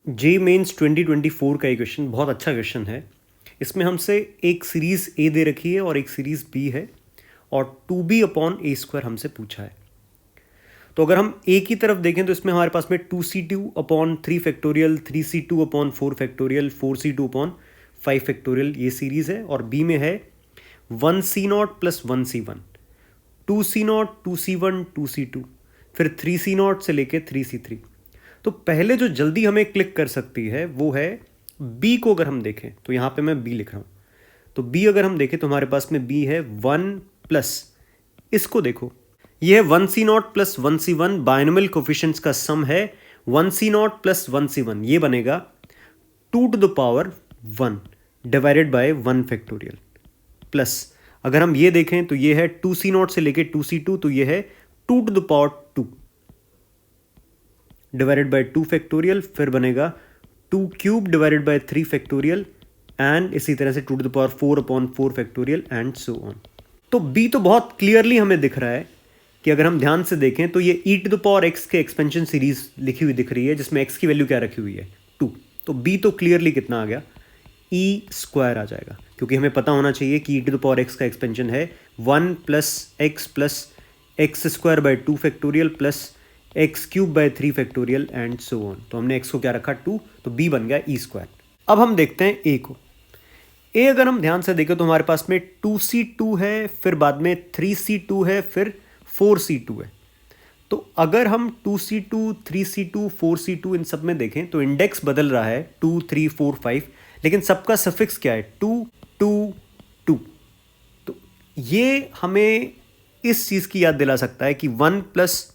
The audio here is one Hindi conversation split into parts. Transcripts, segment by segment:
जे मेंस 2024 का ये क्वेश्चन बहुत अच्छा क्वेश्चन है। इसमें हमसे एक सीरीज़ ए दे रखी है और एक सीरीज़ बी है और 2b/a² हमसे पूछा है। तो अगर हम ए की तरफ देखें तो इसमें हमारे पास में 2c2/3 factorial, 3c2/4 factorial, 4c2/5 factorial ये सीरीज़ है। और बी में है 1c0 + 1c1, 2c0, 2c1, 2c2, फिर 3c0 से लेके 3c3। तो पहले जो जल्दी हमें क्लिक कर सकती है वो है बी को अगर हम देखें तो यहाँ पे मैं बी लिख रहा हूँ। तो बी अगर हम देखें तो हमारे पास में बी है 1+, इसको देखो, ये है 1c0 + 1c1, बायनोमियल कोफिशिएंट्स का सम है 1c0 + 1c1, ये बनेगा 2⁻1 डिवाइडेड बाय 1 फैक्टोरियल, प्लस अगर हम ये देखें तो ये है 2c0 से लेके 2c2, तो ये है 2⁻2 डिवाइडेड बाय 2 फैक्टोरियल, फिर बनेगा 2³ डिवाइडेड बाय 3 फैक्टोरियल एंड इसी तरह से 2⁴/4 फैक्टोरियल एंड सो ऑन। तो बी तो बहुत क्लियरली हमें दिख रहा है कि अगर हम ध्यान से देखें तो ये e⁻x के एक्सपेंशन सीरीज लिखी हुई दिख रही है जिसमें x की वैल्यू क्या रखी हुई है 2। तो बी तो क्लियरली कितना आ गया e² आ जाएगा, क्योंकि हमें पता होना चाहिए कि e⁻x का एक्सपेंशन है 1 + x + x² / 2 factorial plus x³ / 3 factorial and so on. तो हमने x को क्या रखा 2, तो b बन गया e²। अब हम देखते हैं a को। a अगर हम ध्यान से देखें तो हमारे पास में 2c2 है, फिर बाद में 3c2 है, फिर 4c2 है। तो अगर हम 2c2, 3c2, 4c2 इन सब में देखें तो इंडेक्स बदल रहा है 2, 3, 4, 5, लेकिन सबका सफिक्स क्या है 2, 2, 2। तो ये हमें इस चीज़ की याद दिला सकता है कि 1 +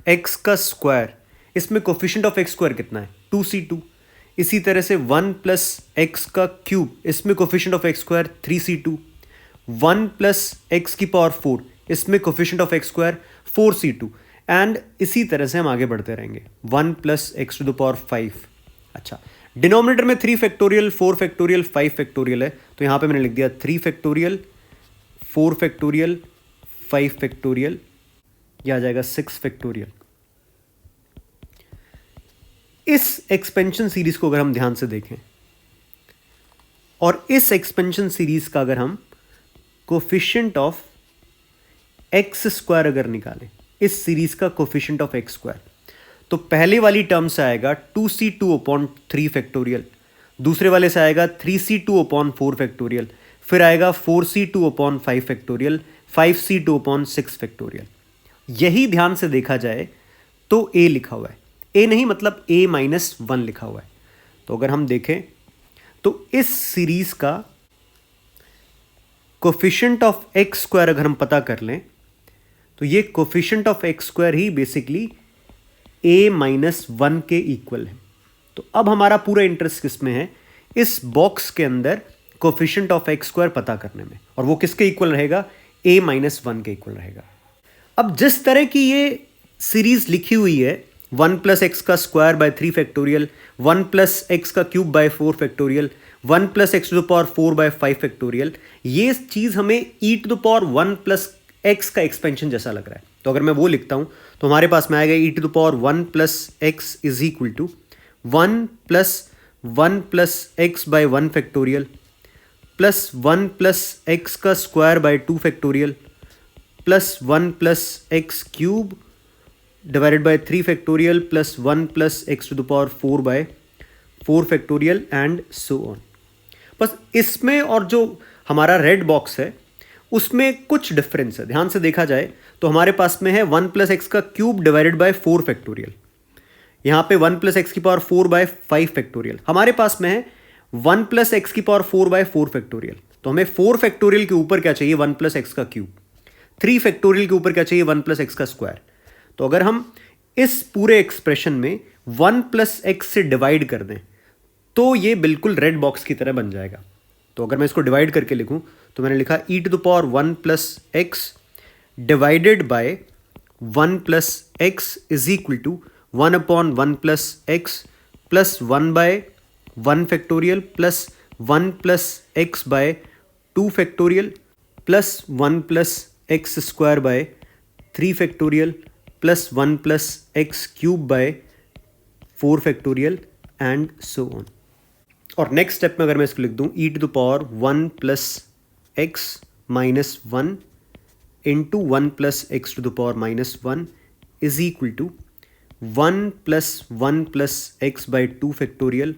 x², इसमें कोफिशिएंट ऑफ x² कितना है 2c2। इसी तरह से 1 + x³, इसमें coefficient of x² 3c2। 1 + x⁴, इसमें coefficient of x² 4c2 and इसी तरह से हम आगे बढ़ते रहेंगे 1 + x⁵। अच्छा, डिनोमिनेटर में 3 फैक्टोरियल, 4 फैक्टोरियल, 5 फैक्टोरियल है, तो यहां पे मैंने लिख दिया 3 फैक्टोरियल, 4 फैक्टोरियल, 5 फैक्टोरियल, यह आ जाएगा 6 फैक्टोरियल। इस एक्सपेंशन सीरीज को अगर हम ध्यान से देखें और इस एक्सपेंशन सीरीज का अगर हम कोफिशिएंट ऑफ x² अगर निकालें, इस सीरीज का कोफिशिएंट ऑफ x², तो पहले वाली टर्म से आएगा 2c2/3 फैक्टोरियल, दूसरे वाले से आएगा 3c2/4 फैक्टोरियल, फिर आएगा 4c2/5 फैक्टोरियल, 5c2/6 फैक्टोरियल। यही ध्यान से देखा जाए तो a लिखा हुआ है, a नहीं मतलब a-1 लिखा हुआ है। तो अगर हम देखें तो इस सीरीज का कोफिशिएंट ऑफ x² अगर हम पता कर लें तो ये coefficient of x² he basically a-1 के इक्वल है। तो अब हमारा पूरा इंटरेस्ट किस में है, इस बॉक्स के अंदर कोफिशिएंट ऑफ x² पता करने में, और वो किसके इक्वल रहेगा a-1 के इक्वल रहेगा। अब जिस तरह की ये सीरीज लिखी हुई है 1 + x² / 3 factorial, 1 + x³ / 4 factorial, 1 + x⁴ / 5 factorial, ये चीज़ हमें e⁻1 + x का एक्सपेंशन जैसा लग रहा है। तो अगर मैं वो लिखता हूँ तो हमारे पास में आएगा e⁻1 + x = 1 + 1 + x / 1 factorial plus 1 + x² / 2 factorial plus 1 + x³ divided by 3 factorial plus 1 + x⁴ / 4 factorial and so on. बस इसमें और जो हमारा रेड बॉक्स है उसमें कुछ डिफरेंस है। ध्यान से देखा जाए तो हमारे पास में है 1 + x³ डिवाइडेड बाय 4 फैक्टोरियल, यहाँ पे 1 + x⁴ / 5 फैक्टोरियल, हमारे पास में है 1 + x⁴ / 4 फैक्टोरियल। तो हमें 4 फैक्टोरियल के ऊपर क्या चाहिए 1 + x³, 3 फैक्टोरियल के ऊपर क्या चाहिए 1 + x²। तो अगर हम इस पूरे एक्सप्रेशन में 1 + x से डिवाइड कर दें तो ये बिल्कुल रेड बॉक्स की तरह बन जाएगा। तो अगर मैं इसको डिवाइड करके लिखूं तो मैंने लिखा e⁻1 + x divided by 1 + x = 1/1 + x plus 1/1 factorial plus 1 + x / 2 factorial plus 1 + x² / 3 factorial plus 1 + x³ / 4 factorial and so on. और नेक्स्ट स्टेप में अगर मैं इसको लिख दूं e to the power 1 plus x minus 1 into 1 plus x to the power minus 1 is equal to 1 plus x by 2 factorial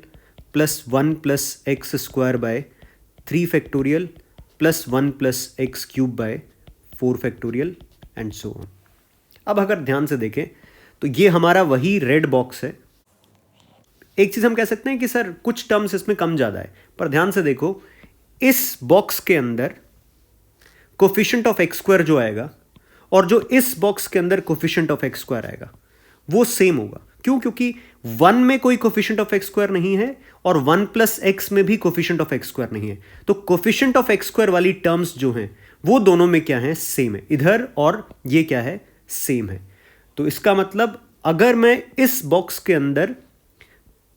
plus 1 plus x square by 3 factorial plus 1 plus x cube by 4 factorial and so on. अब अगर ध्यान से देखें तो ये हमारा वही रेड बॉक्स है। एक चीज़ हम कह सकते हैं कि सर कुछ टर्म्स इसमें कम ज़्यादा है, पर ध्यान से देखो इस बॉक्स के अंदर कोफिशिएंट ऑफ एक्स स्क्वायर जो आएगा और जो इस बॉक्स के अंदर कोफिशिएंट ऑफ एक्स स्क्वायर आएगा वो सेम होगा। क्यों? क्योंकि 1 में कोई कोफिशिएंट ऑफ एक्स स्क्वायर नहीं है और 1 प्लस एक्स में भी कोफिशिएंट ऑफ एक्स स्क्वायर नहीं है। तो कोफिशिएंट ऑफ एक्स स्क्वायर वाली टर्म्स जो हैं वो दोनों में क्या है? सेम है। इधर और ये क्या है? सेम है। तो इसका मतलब अगर मैं इस बॉक्स के अंदर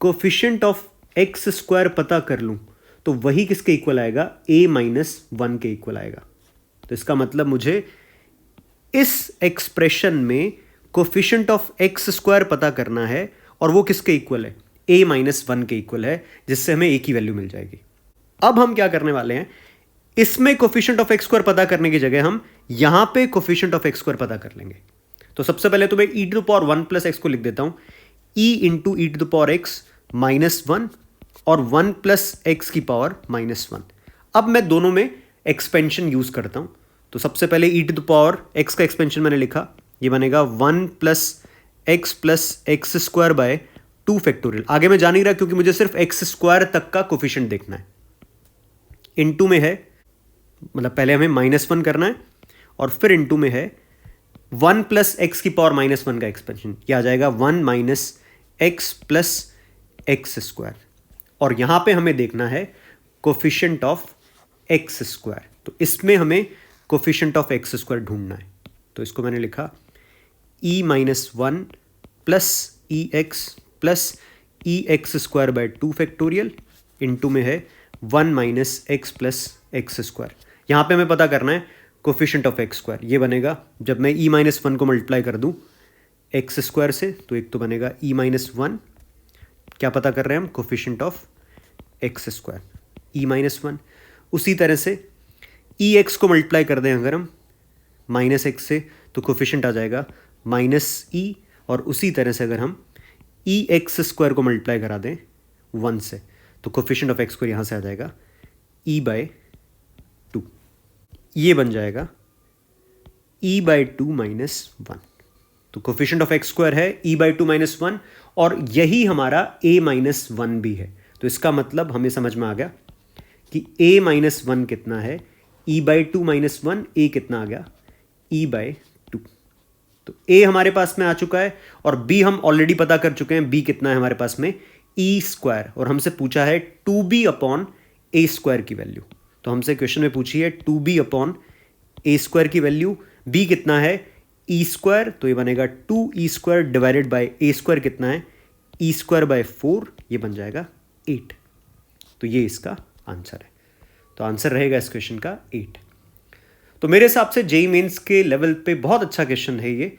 कोफिशिएंट ऑफ एक्स स्क्वायर पता कर लूं तो वही किसके इक्वल आएगा? a माइनस 1 के इक्वल आएगा। तो इसका मतलब मुझे इस एक्सप्रेशन में कोफिशिएंट ऑफ एक्स स्क्वायर पता करना है और वो किसके इक्वल है? a माइनस 1 के इक्वल है, जिससे हमें a की वैल्यू मिल जाएगी। अब हम क्या करने वाले हैं, इसमें कोफिशिएंट ऑफ एक्स स्क्वायर पता करने की जगह हम यहां पे कोफिशिएंट ऑफ एक्स स्क्वायर पता कर लेंगे। तो सबसे पहले तो मैं e to the power 1 plus x को लिख देता हूं, e into e to the power x minus 1 और 1 प्लस एक्स की पावर माइनस 1। अब मैं दोनों में एक्सपेंशन यूज करता हूं। तो सबसे पहले ई टू द पावर एक्स का एक्सपेंशन मैंने लिखा, ये बनेगा 1 plus x square by 2 factorial. आगे मैं जा नहीं रहा क्योंकि मुझे सिर्फ एक्स स्क्वायर तक का कोफिशिएंट देखना है। इनटू में है, मतलब पहले हमें -1 करना है और फिर इनटू में है 1 प्लस एक्स की पावर -1 का एक्सपेंशन। यह आ जाएगा 1 minus x plus x square. और यहां पे हमें देखना है कोफिशिएंट ऑफ एक्स स्क्वायर। तो इसमें हमें कोफिशिएंट ऑफ एक्स स्क्वायर ढूंढना है। तो इसको मैंने लिखा e minus 1 plus E x plus E x square by 2 factorial into में है 1 minus x plus x square. यहां पे हमें पता करना है कोफिशिएंट ऑफ एक्स स्क्वायर। ये बनेगा जब मैं e माइनस 1 को मल्टीप्लाई कर दूं एक्स स्क्वायर से, तो एक तो बनेगा e माइनस 1, क्या पता कर रहे हैं हम? Coefficient of x square e minus 1। उसी तरह से ई एक्स को मल्टीप्लाई कर दें अगर हम माइनस एक्स से, तो कोफिशिएंट आ जाएगा माइनस ई। और उसी तरह से अगर हम ई एक्स स्क्वायर को मल्टीप्लाई करा दें 1 से, तो कोफिशिएंट ऑफ एक्स स्क्वायर यहाँ से आ जाएगा e बाय 2। ये बन जाएगा e बाय 2 माइनस 1। तो कोफिशिएंट ऑफ एक्स स्क्वायर है e बाय 2 माइनस 1 और यही हमारा a माइनस 1 भी है। तो इसका मतलब हमें समझ में आ गया कि a माइनस 1 कितना है, e बाय 2 माइनस 1, a कितना आ गया? e by 2। तो a हमारे पास में आ चुका है और b हम ऑलरेडी पता कर चुके हैं। b कितना है हमारे पास में? e square. और हमसे पूछा है 2b अपॉन a स्क्वायर की वैल्यू। तो हमसे क्वेश्चन में पूछी है 2b अपॉन a स्क्वायर की वैल्यू। b कितना है? e square. तो ये बनेगा 2e square divided by a square कितना है? e square by 4। ये बन जाएगा 8। तो ये इसका आंसर है। तो आंसर रहेगा इस क्वेश्चन का 8। तो मेरे हिसाब से जेईई मेंस के लेवल पे बहुत अच्छा क्वेश्चन है ये।